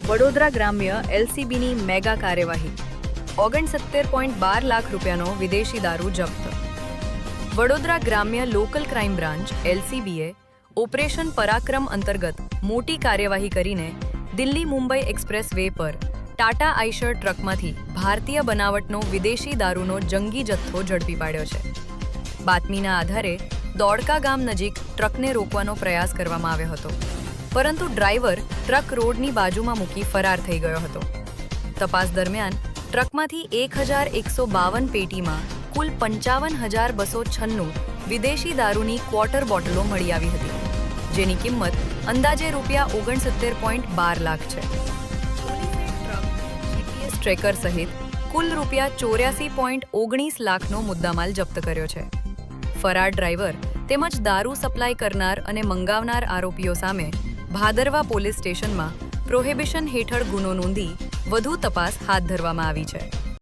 વડોદરા ગ્રામ્ય એલસીબીની મેગા કાર્યવાહી 69.12 લાખ રૂપિયાનો વિદેશી દારૂ જપ્ત. વડોદરા ગ્રામ્ય લોકલ ક્રાઇમ બ્રાન્ચ એલસીબીએ ઓપરેશન પરાક્રમ અંતર્ગત મોટી કાર્યવાહી કરીને દિલ્હી મુંબઈ એક્સપ્રેસ વે પર ટાટા આઈશર ટ્રકમાંથી ભારતીય બનાવટનો વિદેશી દારૂનો જંગી જથ્થો ઝડપી પાડ્યો છે. બાતમીના આધારે દોડકા ગામ નજીક ટ્રકને રોકવાનો પ્રયાસ કરવામાં આવ્યો હતો, પરંતુ ડ્રાઈવર ટ્રક રોડની બાજુમાં મૂકી ફરાર થઈ ગયો હતો. તપાસ દરમિયાન ટ્રકમાંથી 1152 પેટીમાં કુલ 55,296 વિદેશી દારૂની ક્વાર્ટર બોટલો મળી આવી હતી, જેની કિંમત અંદાજે ₹69.12 લાખ છે. જીપીએસ ટ્રેકર સહિત કુલ ₹84.19 લાખનો મુદ્દામાલ જપ્ત કર્યો છે. ફરાર ડ્રાઈવર તેમજ દારૂ સપ્લાય કરનાર અને મંગાવનાર આરોપીઓ સામે ભાદરવા પોલીસ સ્ટેશનમાં પ્રોહિબિશન હેઠળ ગુનો નોંધી વધુ તપાસ હાથ ધરવામાં આવી છે.